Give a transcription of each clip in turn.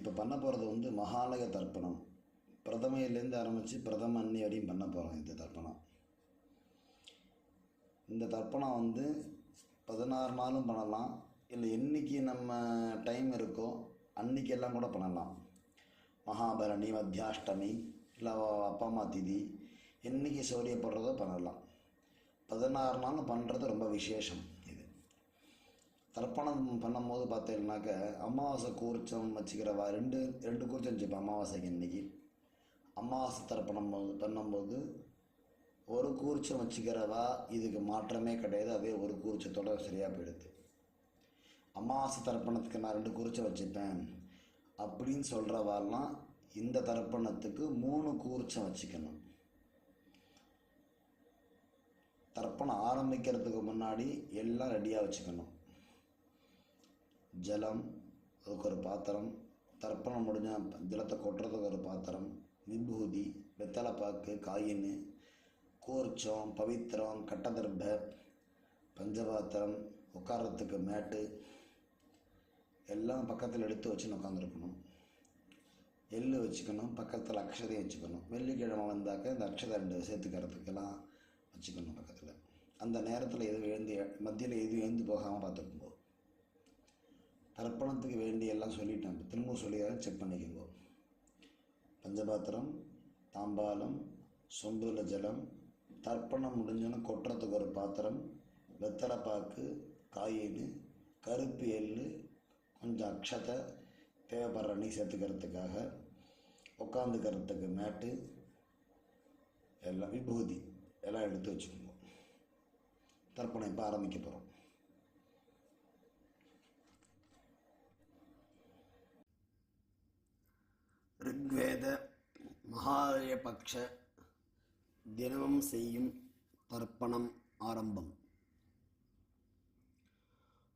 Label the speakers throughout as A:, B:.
A: இப்போ பண்ண போகிறது வந்து மகாலய தர்ப்பணம். பிரதமையிலேருந்து ஆரம்பித்து பிரதம அன்னி வரையும் பண்ண போகிறோம். இந்த தர்ப்பணம் வந்து 16 நாளும் பண்ணலாம், இல்லை என்றைக்கு நம்ம டைம் இருக்கோ அன்றைக்கெல்லாம் கூட பண்ணலாம். மகாபரணி, மத்தியாஷ்டமி, இல்லை அப்பா அம்மா திதி, என்றைக்கு சௌரியப்படுறதோ பண்ணலாம். 16 நாளும் பண்ணுறது ரொம்ப விசேஷம். இது தர்ப்பணம் பண்ணும்போது பார்த்தீங்கன்னாக்க அமாவாசை கூர்ச்சம் வச்சுக்கிறவா ரெண்டு கூர்ச்சம் வச்சுப்பேன். அமாவாசைக்கு இன்றைக்கி அமாவாசை தர்ப்பணம் பண்ணும்போது ஒரு கூர்ச்சம் வச்சுக்கிறவா இதுக்கு மாற்றமே கிடையாது. அதே ஒரு கூர்ச்சத்தோட சரியாக போயிடுது. அமாவாசை தர்ப்பணத்துக்கு நான் 2 கூர்ச்சம் வச்சுப்பேன் அப்படின்னு சொல்கிறவாலாம் இந்த தர்ப்பணத்துக்கு 3 கூர்ச்சம் வச்சுக்கணும். தர்ப்பணம் ஆரம்பிக்கிறதுக்கு முன்னாடி எல்லாம் ரெடியாக வச்சுக்கணும். ஜலம், அதுக்கு ஒரு பாத்திரம், தர்ப்பணம் முடிஞ்சால் ஜலத்தை கொட்டுறதுக்கு ஒரு பாத்திரம், விபூதி, வெத்தலைப்பாக்கு, காயின், கூர்ச்சம், பவித்திரம், கட்டதர்ப, பஞ்சபாத்திரம், உட்காரத்துக்கு மேட்டு எல்லாம் பக்கத்தில் எடுத்து வச்சுன்னு உட்காந்துருக்கணும். எள்ளு வச்சுக்கணும், பக்கத்தில் அக்ஷதையும் வச்சுக்கணும். வெள்ளிக்கிழமை வந்தாக்க இந்த அக்ஷதை 2 சேர்த்துக்கிறதுக்கெல்லாம் வச்சுக்கணும் பக்கத்தில். அந்த நேரத்தில் மத்தியில் எதுவும் எழுந்து போகாமல் பார்த்துக்கும்போ. தர்ப்பணத்துக்கு வேண்டியெல்லாம் சொல்லிட்டேன். இப்போ திரும்ப சொல்லிடுறேன், செக் பண்ணிக்கோங்க. பஞ்சபாத்திரம், தாம்பாலம், சொம்புல ஜலம், தர்ப்பணம் முடிஞ்சோன்னு கொட்டுறதுக்கு ஒரு பாத்திரம், வெத்தலைப்பாக்கு, காயின், கருப்பு எள்ளு, கொஞ்சம் அக்ஷதை, தேவைப்படுற நீ சேர்த்துக்கிறதுக்காக, உட்காந்துக்கிறதுக்கு மேட்டு, எல்லாம் விபூதி எல்லாம் எடுத்து வச்சுக்கோங்க. தர்ப்பணம் இப்போ ஆரம்பிக்க போகிறோம். ரிக்வேத மகாலய பக்ஷ தினமும் செய்யும் தர்ப்பணம் ஆரம்பம்.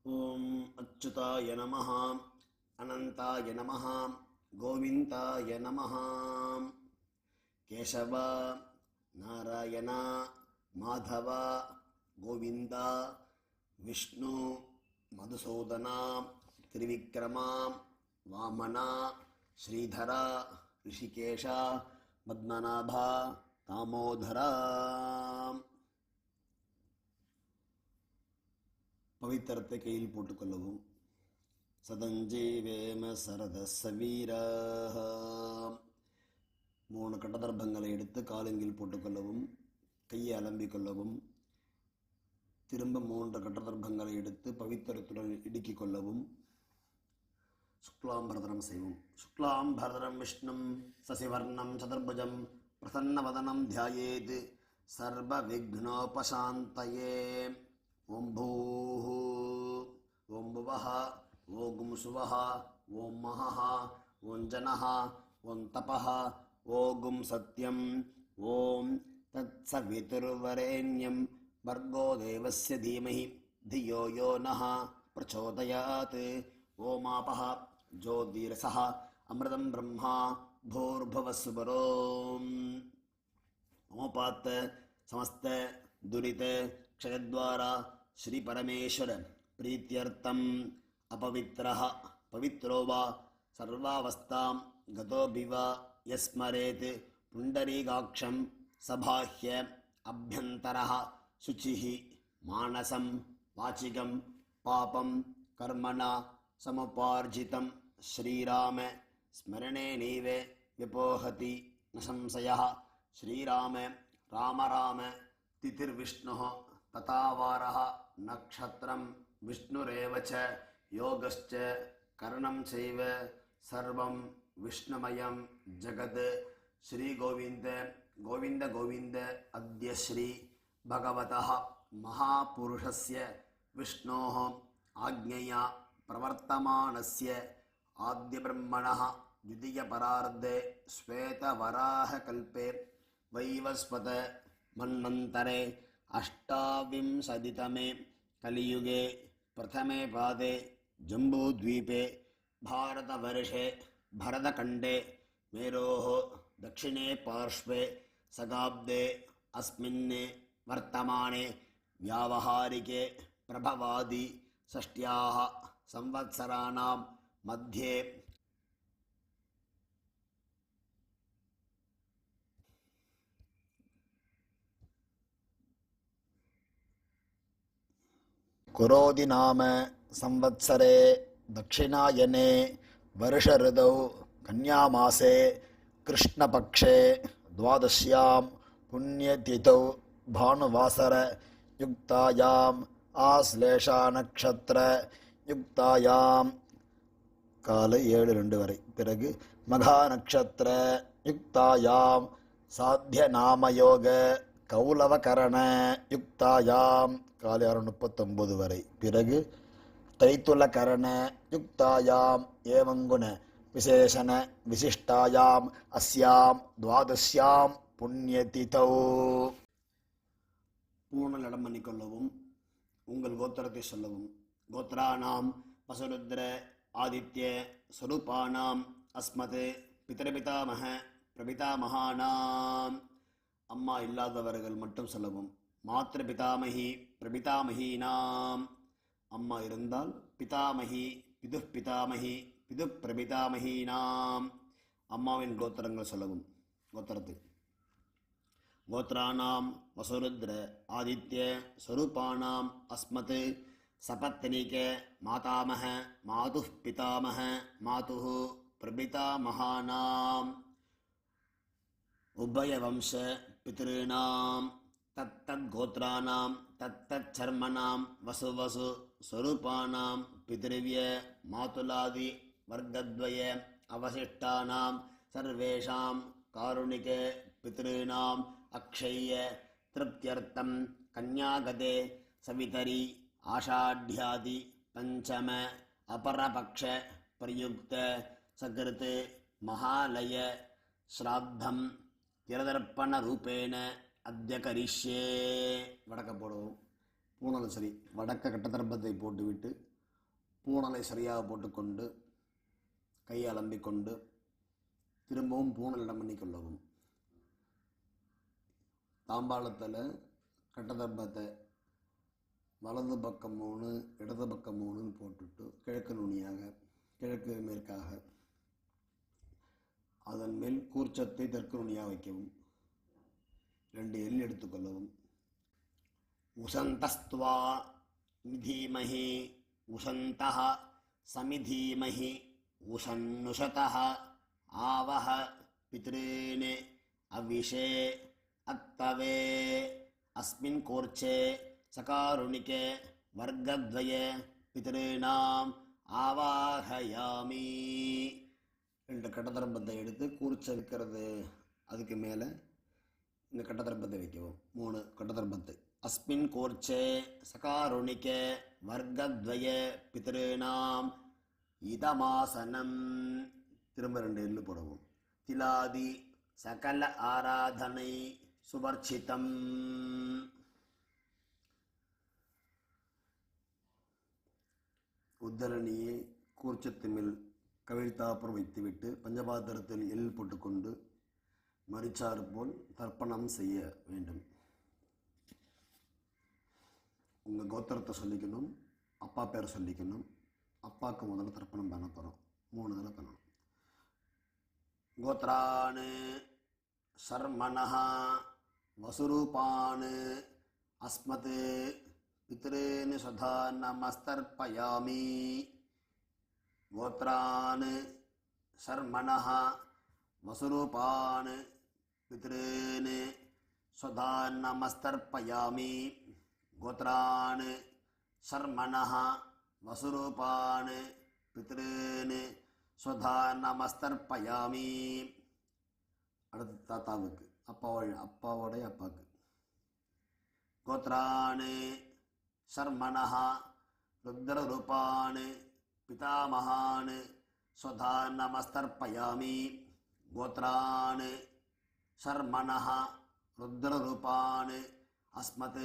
A: ஓம் அச்சுதாய நமஹ, அனந்தாய நமஹ, கோவிந்தாய நமஹ. கேசவ, நாராயண, மாதவ, கோவிந்தா, விஷ்ணு, மதுசூதனா, திரிவிக்ரமா, வாமனா, ஸ்ரீதரா, ரிஷிகேஷா, பத்மநாபா, தாமோதரா. பவித்திரத்தை கையில் போட்டுக்கொள்ளவும். சதஞ்சீவேம சரதசவீரா. 3 கட்டதர்பங்களை எடுத்து காலங்கில் போட்டுக்கொள்ளவும், கையை அலம்பிக்கொள்ளவும். திரும்ப 3 கட்டதர்பங்களை எடுத்து பவித்திரத்துடன் இடுக்கிக் கொள்ளவும். சுக்லாம்பரதனம் செய்வோம். சுக்லாம்பரதனம் விஷ்ணும் சசிவர்ணம் சதுர்புஜம் பிரசன்னவதனம் தியாயேத் சர்வ விக்னோபசாந்தயே. ஓம் பூः, ஓம் புவः, ஓம் சுவः, ஓம் மஹः, ஓம் ஜனः, ஓம் தபः, ஓம் சத்யம், ஓம் தத்சவிதுர்வரேண்யம் भर्गो देवस्य धीमहि धियो यो नः प्रचोदयात्. ओमापः ज्योतिरसः अमृतं ब्रह्मा भूर्भुवस्सुवरोम्. ओपात् समस्त दुरित क्षयद्वारा श्री परमेश्वर प्रीत्यर्थम अपवित्रः पवित्रो वा सर्वावस्थां गतोऽभिव यस्मरेत् पुण्डरीकाक्षं सबाह्य अभ्यन्तरः शुचिः मानसं वाचिकं पापं कर्मणा समुपार्जितं श्रीराम स्मरणेनैव व्यपोहति न संशयः. श्रीराम राम राम तिथिर्विष्णुः तथा वारः नक्षत्रं विष्णुरेव च योगश्च करणं चैव सर्वं विष्णुमयं जगत्. श्री गोविंद गोविंद गोविंद अद्य श्री भगवतः महापुरुषस्य विष्णोः आज्ञया प्रवर्तमानस्य आद्यब्रह्मणः द्वितीयपरार्धे श्वेतवराहकल्पे वैवस्वत मन्वन्तरे अष्टाविंशतितमे कलियुगे प्रथमे पादे जम्बूद्वीपे भारतवर्षे भरतखण्डे मेरोः दक्षिणे पार्श्वे सगाब्दे अस्मिन् वर्तमाने व्यावहारिके प्रभवादि षष्ट्याः संवत्सराणां मध्ये குரோதி நாம சம்வத்சரே தட்சிணாயனே வருஷ ऋतौ கன்யாமாசே கிருஷ்ணபக்ஷே द्वादश्यां पुण्यतिथौ भानुवासर युक्तायाम् आश्लेषा नक्षत्र युक्तायां காலை 7:02 வரை. பிறகு மகா நட்சத்திர யுக்தாயாம் சாத்திய நாமயோக கௌலவகரண யுக்தாயாம் காலை 6:39 வரை. பிறகு தைத்துலகரண யுக்தாயாம் ஏவங்குண விசேஷண விசிஷ்டாயாம் அஸ்யாம் துவாதஸ்யாம் புண்ணியதிதௌ. பூர்ண இடம் பண்ணிக்கொள்ளவும், உங்கள் கோத்திரத்தை சொல்லவும். கோத்ராணாம் வசுருத்ர ஆதித்ய ஸ்வரூபானாம் அஸ்மத் பிதரபிதாமக பிரபிதாமகானாம். அம்மா இல்லாதவர்கள் மட்டும் சொல்லவும். மாத்திரு பிதாமகி பிரபிதாமகீனாம். அம்மா இருந்தால் பிதாமகி பிது பிதாமகி பிது பிரபிதாமகீனாம். அம்மாவின் கோத்திரங்கள் சொல்லவும். கோத்திரத்தை கோத்ராணாம் வசுருத்ர ஆதித்ய ஸ்வரூபானாம் அஸ்மத் சபத்னிக மாதாமக மாதுः பிதாமக மாதுः பிரபிதாமகானாம். உபயவம்ச பித்ருணாம் தத்தத் கோத்ராணாம் தத்தத் சர்மணாம் வசு வசு ஸ்வரூபானாம் பித்ருவ்ய மாதுலாதி வர்க்கத்வய அவசிஷ்டானாம் சர்வேஷாம் காருணிக பித்ருணாம் அக்ஷய்ய திருப்தியர்த்தம் கன்யாகதே சவிதரி ஆஷாಢ்யாதி பஞ்சம அபரபக்ஷ பிரயுக்த சகிருத் மகாலய ஸ்ராத்தம் திரதர்ப்பண ரூபேண அத்ய கரிஷ்யே. வடக்க போடுவோம். பூணலை சரி, வடக்க கட்டதர்ப்பத்தை போட்டுவிட்டு பூணலை சரியாக போட்டுக்கொண்டு கையை அலம்பிக்கொண்டு திரும்பவும் பூணலிடம் பண்ணிக்கொள்ளவும். தாம்பாளத்தில் கட்டதர்ப்பத்தை வலது பக்கம் 3 இடது பக்கம் 3 போட்டுட்டு கிழக்கு நுனியாக கிழக்கு மேற்காக அதன் மேல் கூர்ச்சத்தை தெற்கு நுனியாக வைக்கவும். 2 எள் எடுத்துக்கொள்ளவும். உசந்தஸ்துவா மிதீமஹி உசந்தஹ சமிதீமஹி உசன்னுஷதஹ ஆவஹ பித்ரீன் அவிஷே அத்தவே அஸ்மின் கோர்ச்சே சகாருணிகே வர்க்கத்வய பித்ருணாம் ஆவாஹயாமி. 2 கட்டதர்ப்பத்தை எடுத்து கூர்ச்ச வைக்கிறது அதுக்கு மேலே இந்த கட்டதர்ப்பத்தை வைக்கவும். 3 கட்டதர்ப்பத்தை. அஸ்மின் கோர்ச்சே சகாருணிகே வர்க்கத்வய பித்ருணாம் இதமாசனம். திரும்ப 2 எள்ளு போடவும். திலாதி சகல ஆராதனை சுவர்ச்சிதம். உத்தரணியை கூர்ச்சத்து மேல் கவிழ்த்தாப்புறம் வைத்துவிட்டு பஞ்சபாத்திரத்தில் எள் போட்டுக்கொண்டு மரிச்சாறு போல் தர்ப்பணம் செய்ய வேண்டும். உங்கள் கோத்திரத்தை சொல்லிக்கணும், அப்பா பேரை சொல்லிக்கணும். அப்பாவுக்கு முதல்ல தர்ப்பணம் பண்ண போகிறோம். 3 தடவை பண்ணணும். கோத்ரான் சர்மணஹ வசுரூபான் அஸ்மத் பித்ரீன் சதா நமஸ்தர்ப்பயாமி. கோத்ரான் சர்மணஹ வசுரூபான் பித்ரீன் சதா நமஸ்தர்ப்பயாமி. கோத்ரான் சர்மணஹ வசுரூபான் பித்ரீன் சதா நமஸ்தர்ப்பயாமி. அடுத்து தாத்தாவுக்கு, அப்பாவோடைய அப்பாவுக்கு. கோத்ரான் சர்மணஹ ருத்ரரூபான் பிதாமகான் ஸ்வதா நமஸ்தர்ப்பயாமி. கோத்ரான் சர்மணஹ ருத்ரரூபான் அஸ்மத்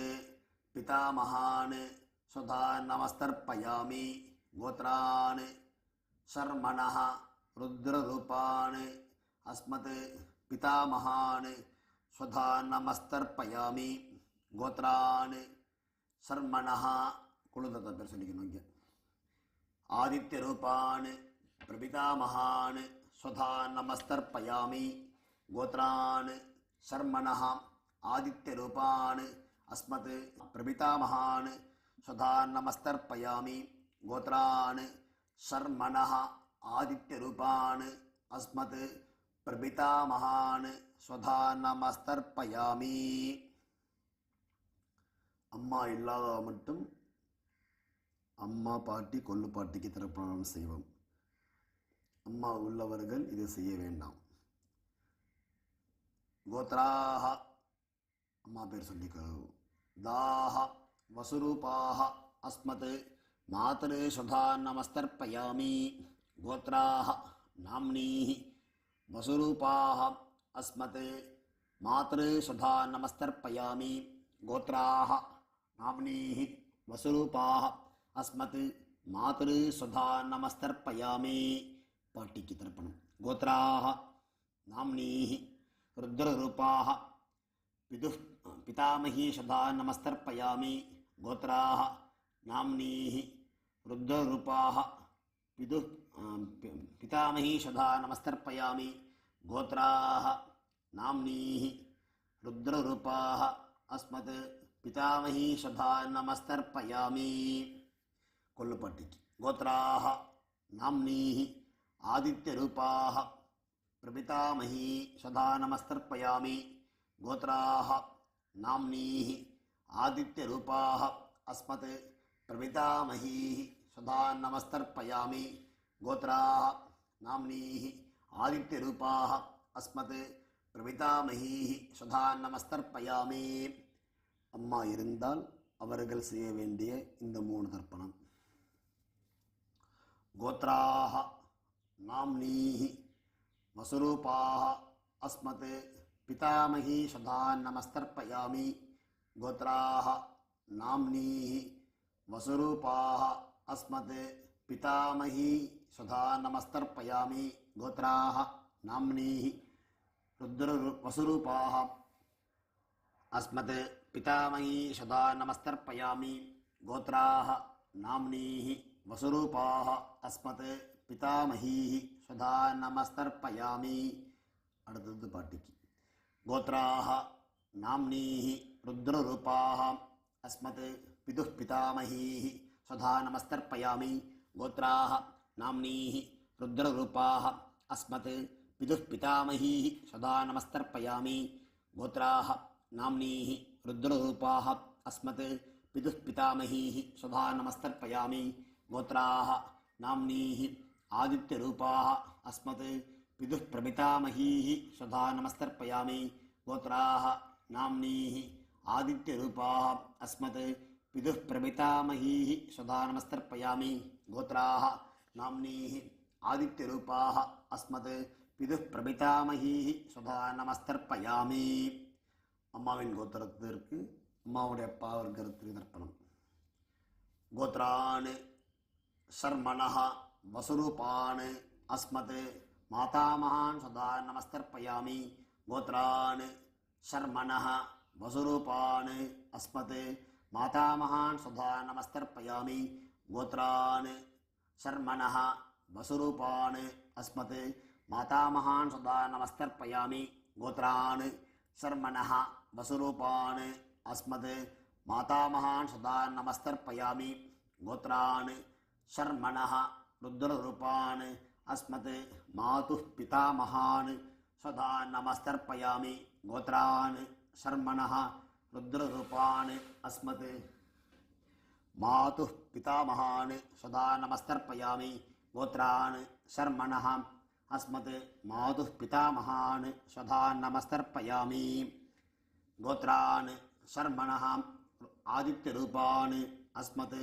A: பிதாமகான் ஸ்வதா நமஸ்தர்ப்பயாமி. கோத்ரான் சர்மணஹ ருத்ரரூபான் அஸ்மத் பிதாமகான் ஸ்வதா நமஸ்தர்ப்பயாமி. கோத்ரான் சர்மணஹ குழுதத்தை பேர் சொல்லிக்கணும். இங்கே ஆதித்ய ரூபான் பிரபிதாமகான் ஸ்வதா நமஸ்தர்ப்பயாமி. கோத்ரான் சர்மணஹ ஆதித்ய ரூபான் அஸ்மத் பிரபிதாமகான் स्वधा नमस्तर्पयामि गोत्रान् शर्मणः आदित्यरूपान् अस्मत् प्रपितामहान् स्वधा नमस्तर्पयामि. அம்மா இல்லாத மட்டும் அம்மா பாட்டி கொள்ளு பாட்டிக்கு தர்ப்பணம் செய்வோம். அம்மா உள்ளவர்கள் இதை செய்ய வேண்டாம். கோத்ராஹ அம்மா பேர் சொல்லிக்கோ. தாஹ வசுரூபாஹ அஸ்மத் மாதரு சுதா நமஸ்தர்ப்பயாமி. கோத்ராஹ நாம்னீஹி வசுரூபாஹ அஸ்மத் மாதரு சுதா நமஸ்தர்ப்பயாமி. கோத்ராஹ நாம்னீஹி வசுரூபாஹ அஸ்மத் மாதரு சுதா நமஸ்தர்ப்பயாமி. பாட்டிக்கு தர்ப்பணம். கோத்ராஹ நாம்னீஹி ருத்ரரூபாஹ பிதாமஹி சுதா நமஸ்தர்ப்பயாமி. கோத்ராஹ நாம்னீஹி ருத்ரரூபாஹ பிதாமஹி சுதா நமஸ்தர்ப்பயாமி. கோத்ராஹ நாம்னீஹி ருத்ரரூபாஹ அஸ்மத் பிதாமஹி சுதா நமஸ்தர்ப்பயாமி. கொல்லுப்பாட்டிக்கு. கோத்ராஹ நாம்னீஹி ஆதித்யரூபாஹ பிரபிதாமஹி சுதா நமஸ்தர்ப்பயாமி. கோத்ராஹ நாம்னீஹி ஆதித்யரூபாஹ அஸ்மத் பிரபிதாமஹி சுதா நமஸ்தர்ப்பயாமி. கோத்ராஹ நாம்னீஹி ஆதித்யரூபாஹ அஸ்மத் பிரபிதாமஹி சுதா நமஸ்தர்ப்பயாமி. அம்மா இருந்தால் அவர்கள் செய்ய வேண்டிய இந்த 3 தர்ப்பணம். கோத்ராஹ நாம்னீஹி வசுரூபாஹ அஸ்மத் பிதாமஹி சுதா நமஸ்தர்ப்பயாமி. கோத்ராஹ நாம்னீஹி வசுரூபாஹ அஸ்மத் பிதாமஹி சுதா நமஸ்தர்ப்பயாமி. கோத்ராஹ நாம்னீஹி வசுரூபாஹ அஸ்மத் பிதாமஹி சுதா நமஸ்தர்ப்பயாமி. கோத்ராஹ நாம்னீஹி வசுரூபாஹ அஸ்மத் பிதாமஹி சுதா நமஸ்தர்ப்பயாமி. அடுத்தது பாட்டிக்கு. கோத்ராஹ நாம்னீஹி ருத்ரரூபாஹ அஸ்மத் பிதாமஹி சுதா நமஸ்தர்ப்பயாமி. கோத்ராஹ நாம்னீஹி ருத்ரரூபாஹ அஸ்மத் பிதாமஹி சுதா நமஸ்தர்ப்பயாமி. கோத்ராஹ நாம்னீஹி ருத்ரரூபாஹ அஸ்மத் பிதாமஹி சுதா நமஸ்தர்ப்பயாமி. கோத்ராஹ நாம்னீஹி ஆதித்யரூபாஹ அஸ்மத் பிரபிதாமஹி சுதா நமஸ்தர்ப்பயாமி. கோத்ராஹ நாம்னீஹி ஆதித்யரூபாஹ அஸ்மத் பிரபிதாமஹி சுதா நமஸ்தர்ப்பயாமி. கோத்ராஹ நாம்னீஹி ஆதித்யரூபாஹ அஸ்மத் பிரபிதாமஹி சுதா நமஸ்தர்ப்பயாமி. அம்மாவின் கோத்திரத்திற்கு அம்மாவுடைய அப்பா வர்க்கத்திற்கு தர்ப்பணம். கோத்ரான் சர்மணः வசுரூபான் அஸ்மத் மாதாமகான் சுதா நமஸ்தர்ப்பயாமி. கோத்ரான் சர்மணः வசுரூபான் அஸ்மத் மாதாமகான் சுதா நமஸ்தர்ப்பயாமி. கோத்ரான் சர்மணः வசுரூபான் அஸ்மத் மாதாமகான் சுதா நமஸ்தர்ப்பயாமி. கோத்ரான் சர்மணः வசுரூபான் அஸ்மத் மாதாமகான் சுதா நமஸ்தர்ப்பயாமி. கோத்ரான் சர்மணः ருத்ரரூபான் அஸ்மத் மாதுः பிதாமகான் சுதா நமஸ்தர்ப்பயாமி. கோத்ரான் சர்மணः ருத்ரரூபான் அஸ்மத் மாதுः பிதாமகான் சுதா நமஸ்தர்ப்பயாமி. கோத்ரான் சர்மணः அஸ்மத் மாதுः பிதாமகான் சுதா நமஸ்தர்ப்பயாமி. கோத்ரான் சர்மணः ஆதித்யரூபான் அஸ்மத்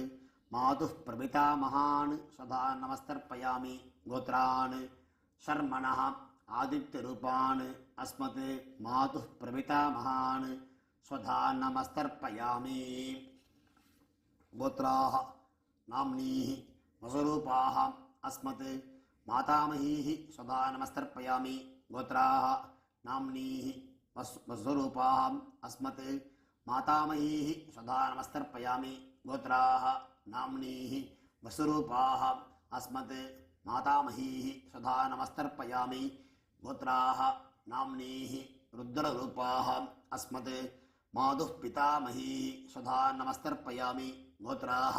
A: மாதுः பிரபிதாமகான் சுதா நமஸ்தர்ப்பயாமி. கோத்ரான் சர்மணः ஆதித்யரூபான் அஸ்மத் மாதுः பிரபிதாமகான் சுதா நமஸ்தர்ப்பயாமி. கோத்ராஹ நாம்னீஹி வசுரூபாஹ அஸ்மத் மாதாமஹீஹி சுதா நமஸ்தர்ப்பயாமி. கோத்ராஹ நாம்னீஹி வசுரூபாஹ அஸ்மத் மாதாமஹீஹி சுதா நமஸ்தர்ப்பயாமி. கோத்ராஹ நாம்னீஹி வசுரூபாஹ அஸ்மத் மாதாமஹீஹி சுதா நமஸ்தர்ப்பயாமி. கோத்ராஹ நாம்னீஹி ருத்ரரூபாஹ அஸ்மத் மாதுः பிதாமஹீஹி சுதா நமஸ்தர்ப்பயாமி. गोत्राः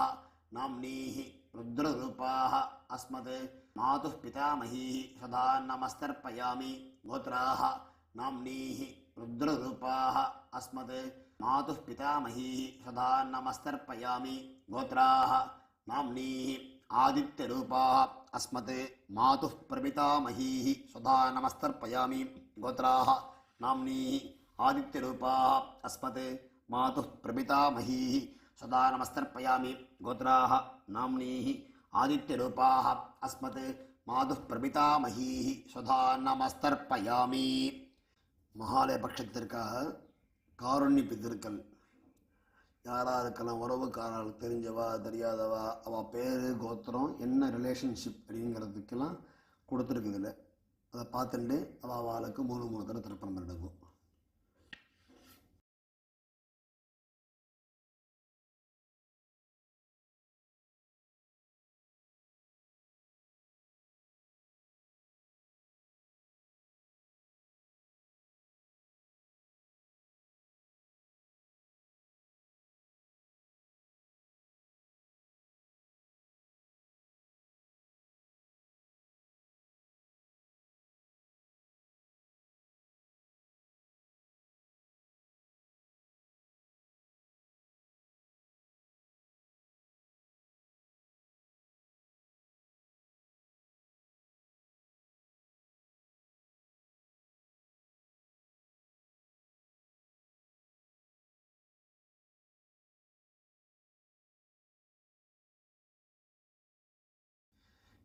A: नाम्नीः रुद्ररूपाः अस्मत् मातुः पितामहीः सदा नमस्तर्पयामि गोत्राः नाम्नीः रुद्ररूपाः अस्मत् मातुः पितामहीः सदा नमस्तर्पयामि गोत्राः नाम्नीः आदित्यरूपाः अस्मत् मातुः प्रपितामहीः सदा नमस्तर्पयामि गोत्राः नाम्नीः आदित्यरूपाः अस्मत् मातुः प्रपितामहीः सदा नमस्तर्पयामि गोत्राः नाम्नीः आदित्यरूपाः अस्मत् मातुः प्रपितामहीः सदा नमस्तर्पयामि மகாலய பட்சத்திற்காக காருண்ய பித்திருக்கள் யாராக இருக்கலாம், உறவுக்காரர்கள், தெரிஞ்சவா தெரியாதவா, அவள் பேர் கோத்திரம் என்ன ரிலேஷன்ஷிப் அப்படிங்கிறதுக்கெல்லாம் கொடுத்துருக்குதுல்ல, அதை பார்த்துட்டு அவளுக்கு 3 தடவை தர்ப்பணம் பண்ணிடுவோம்.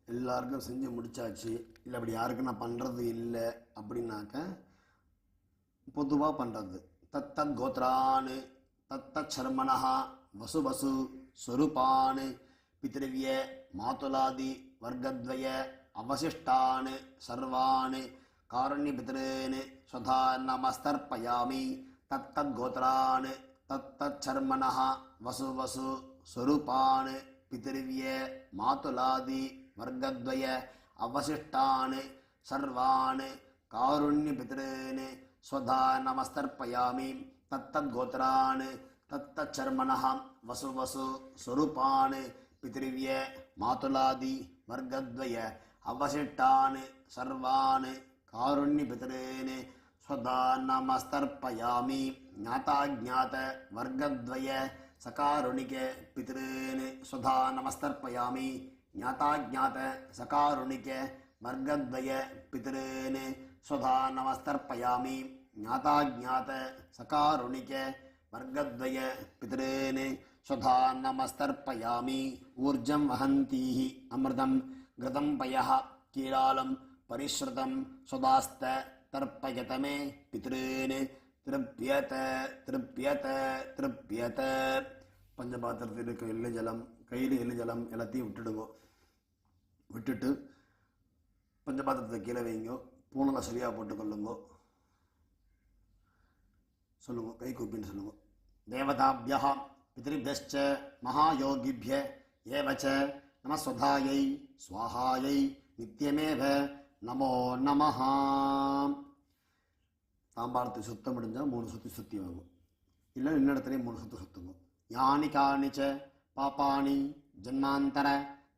A: எல்லாருக்கும் செஞ்சு முடிச்சாச்சு, இல்லை அப்படி யாருக்கும் நான் பண்ணுறது இல்லை அப்படின்னாக்க பொதுவாக பண்ணுறது தத்தத் கோத்ரான் தத்தத் சர்மணா வசு வசு ஸ்வரூபான் பித்ருவ்ய மாதுலாதி வர்க்கத்வய அவசிஷ்டான் சர்வான் காருண்யபித்ரேன் ஸ்வதா நமஸ்தர்ப்பயாமி தத்தத் கோத்ரான் தத்தத் சர்மணா வசு வசு ஸ்வரூபான் பித்ருவ்ய மாதுலாதி वर्गद्वय अवशिष्टान् सर्वान् कारुण्यपितॄन् स्वधा नमस्तर्पयामि तत्तद्गोत्रान् तत्तच्चर्मणः वसु वसु स्वरूपान् पितृव्य मातुलादि वर्गद्वय अवशिष्टान् सर्वान् कारुण्यपितॄन् स्वधा नमस्तर्पयामि ज्ञाताज्ञात वर्गद्वय सकारुणिक पितॄन् स्वधा नमस्तर्पयामि ज्ञाताज्ञात सकारुणिक वर्गद्वय पितॄन् स्वधा नमस्तर्पयामि ज्ञाताज्ञात सकारुणिक वर्गद्वय पितॄन् स्वधा नमस्तर्पयामि ऊर्जं वहन्तीः अमृतं घृतं पयः कीलालं परिश्रुतं स्वदास्त तर्पयत मे पितॄन् तृप्यत तृप्यत तृप्यत பஞ்சபாத்திரத்தில் இருக்க எள்ளு ஜலம், கையில் எள்ளு ஜலம் எல்லாத்தையும் விட்டுட்டு பஞ்சபாத்திரத்தை கீழே வைங்கோ, பூனலை சரியாக போட்டுக்கொள்ளுங்கோ. சொல்லுங்க, கை கூப்பின்னு சொல்லுங்க. தேவதாபியா பித்ருभ्यश्च மகாயோகிभ्य ஏவச்ச நமஸ்வதாயை ஸ்வாஹாயை நித்தியமேவ நமோ நமஹ. தாம்பாளத்தை சுத்தம் முடிஞ்சால் 3 சுற்றி வாங்கும், இல்லை இன்னிடத்துலேயும் 3 சுற்று சுற்றுங்க. யானி காணி ச பாபானி ஜன்மாந்தர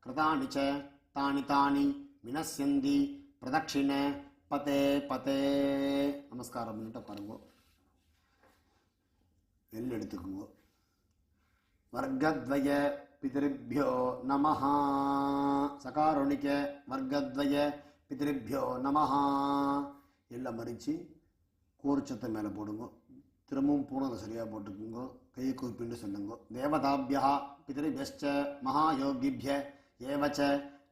A: கிருதானி ச தானி தானி வினஸ்யந்தி பிரதட்சிண பதே பதே. நமஸ்காரம் பண்ணிட்டு பாருங்க. எல் எடுத்துக்குங்க. வர்க்கத்வய பிதृभ्यो நமஹ. சகாருணிக வர்க்கத்வய பிதृभ्यो நமஹ. எல்லாம் மறித்து கூர்ச்சத்தை மேலே போடுங்க. திரும்பவும் பூனதை சரியாக போட்டுக்குங்க. கையை கூப்பின்னு சொல்லுங்க. தேவதாபியா பிதृभ्यश्च மகாயோகிभ्य ஏவச்ச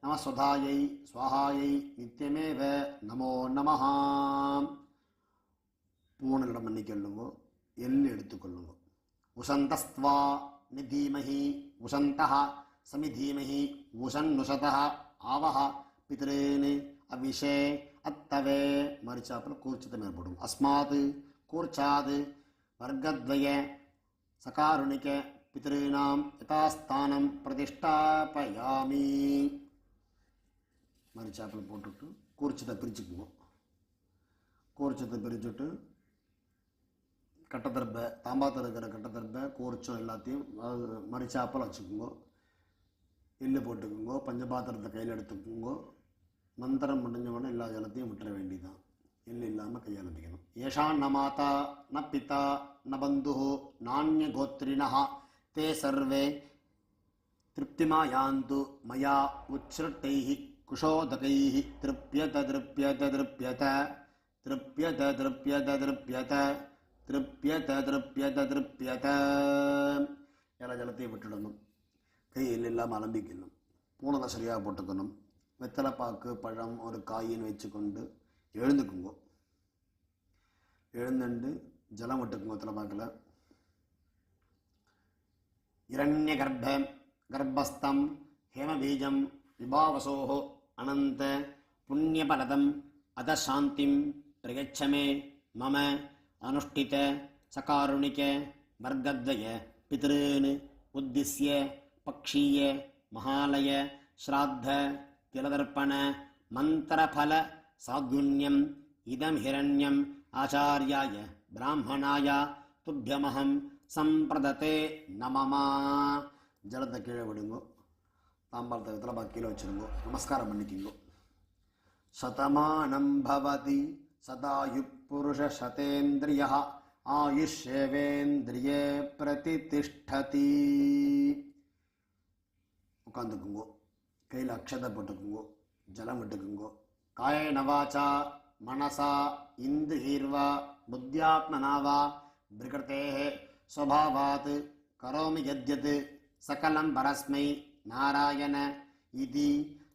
A: நமஸ்வதாயை ஸ்வாஹாயை நித்தியமேவ நமோ நமஹ. பூனலிடம் பண்ணிக்கொள்ளுங்க. எல் எடுத்துக்கொள்ளுங்க. உசந்தஸ்த்வா நிதீமஹி உசந்தஹ சமிதீமஹி உசன்னுஷதஹ ஆவஹ பித்ரேன் அவிஷே அத்தவே. மறிச்சாப்பில் கூர்ச்சத்தை மேலே போடுங்க. அஸ்மாத் கூர்ச்சாத் वर्गद्वय सकारुणिक पितॄणां यथास्थानं प्रतिष्ठापयामि. மரிச்சாப்பில் போட்டுட்டு கூர்ச்சத்தை பிரிச்சுக்குவோம். கூர்ச்சத்தை பிரிச்சுட்டு
B: கட்டத்தரப்பை தாம்பாத்தில் இருக்கிற கட்டத்தரப்பை கூர்ச்சம் எல்லாத்தையும் மறிச்சாப்பில் வச்சுக்கோங்க. எள்ளு போட்டுக்கோங்க. பஞ்சபாத்திரத்தை கையில் எடுத்துக்கோங்க. மந்திரம் முடிஞ்சவொடனே எல்லா ஜலத்தையும் விட்டுற வேண்டியதான். எள்ளு இல்லாமல் கையாளம்பிக்கணும். ஏஷா ந மாதா ந பிதா ந பந்து நானிய கோத்திரிணா தே சர்வே திருப்திமாயாந்து மயா உச்ருட்டைः குஷோதகைः திருப்யத திருப்யத திருப்யத திருப்யத திருப்யத திருப்யத திருப்யத திருப்யத திருப்யத. எல்லா ஜலத்தையும் விட்டுடணும். கையில் இல்லாமல் அலம்பிக்கணும். பூனலை சரியாக போட்டுக்கணும். வெத்தலைப்பாக்கு பழம் ஒரு காயின்னு வச்சுக்கொண்டு எழுந்துக்குங்க. எழுந்துண்டு ஜலம் விட்டுக்குங்க. வெத்தலைப்பாக்கில் இரண்ய கர்ப்பம் கர்ப்பஸ்தம் ஹேமபீஜம் விபாவசோஹோ அனந்த புண்ணியபலதம் அத சாந்திம் பிரயச்சமே மம அனுஷ்டித சகாருணிக வர்க்கத்வய பித்ருன் உத்திஸ்ய பக்ஷீய மகாலய ஸ்ராத்த திலதர்ப்பண மந்திரபல சாத்குண்யம் இதம் ஹிரண்யம் ஆச்சார்யாய பிராமணாய துப்யமஹம் சம்பிரததே நமமா. ஜலத்தை கீழே விடுங்கோ. தாம்பாளத்தை வெத்தலை கீழே வச்சுருங்கோ. நமஸ்காரம் பண்ணிக்கிங்கோ. சதமானம் பவதி சதாயு புருஷ சதேந்திரிய ஆயுஷ்யவேந்திரியே பிரதிதிஷ்டதி. உட்காந்துக்குங்கோ. கையில் அக்ஷதை போட்டுக்குங்கோ. ஜலம் விட்டுக்குங்கோ. காயேன வாசா மனசா இந்திரியர்வா புத்தியாத்மனாவா விக்ருதேஹ ஸ்வபாவாத் கரோமி யத்யத் சகலம் பரஸ்மை நாராயண இதி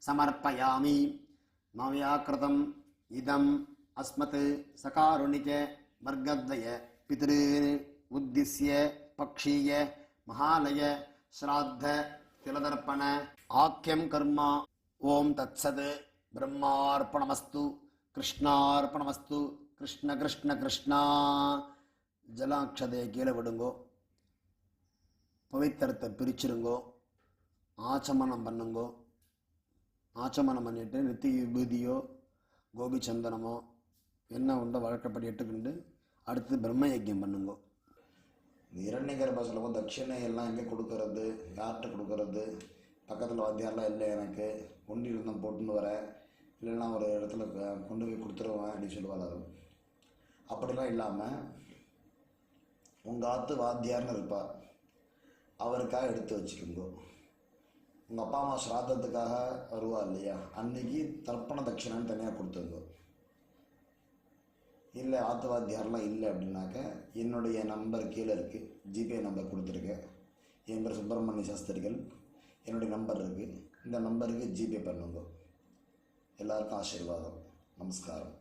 B: சமர்ப்பயாமி. மவ்யாக்கிருதம் இதம் அஸ்மத் சகாருணிக வர்க்கத்வய பித்ருன் உத்திஸ்ய பக்ஷீய மகாலய ஸ்ராத்த திலதர்ப்பண ஆக்கியம் கர்மா. ஓம் தத்சத். பிரம்மார்ப்பணமஸ்து. கிருஷ்ணார்ப்பணமஸ்து. கிருஷ்ண கிருஷ்ண கிருஷ்ணா. ஜலாட்சதையை கீழே விடுங்கோ. பவித்திரத்தை பிரிச்சிருங்கோ. ஆச்சமனம் பண்ணுங்கோ. ஆச்சமனம் பண்ணிட்டு நித்தி விபூதியோ கோபி சந்தனமோ என்ன உண்டோ வழக்கப்படி எட்டுக்கிண்டு அடுத்து பிரம்ம யஜ்யம் பண்ணுங்கோ.
A: இரண்ய கர்ப்பம் தட்சிணை எல்லாம் எங்கே கொடுக்கறது, யார்கிட்ட கொடுக்கறது? பக்கத்தில் வாத்தியாரெலாம் இல்லை, எனக்கு கொண்டு இருந்தேன் போட்டுன்னு வரேன், இல்லைன்னா ஒரு இடத்துல கொண்டு போய் கொடுத்துருவேன் அப்படின்னு சொல்லுவாள். அப்படிலாம் இல்லாமல் உங்கள் ஆற்று வாத்தியார்னு இருப்பார், அவருக்காக எடுத்து வச்சுக்கோங்க. உங்கள் அப்பா அம்மா ஸ்ராத்தத்துக்காக வருவா இல்லையா, அன்றைக்கி தர்ப்பண தட்சிணான்னு தனியாக கொடுத்துருங்க. இல்லை ஆற்று வாத்தியாரெலாம் இல்லை அப்படின்னாக்க என்னுடைய நம்பர் கீழே இருக்குது, ஜிபே நம்பர் கொடுத்துருக்கேன். என் பேர் சுப்பிரமணிய சாஸ்திரிகள், என்னுடைய நம்பர் இருக்குது, இந்த நம்பருக்கு ஜிபே பண்ணுங்க. எல்லாருக்கும் ஆசீர்வாதம். நமஸ்காரம்.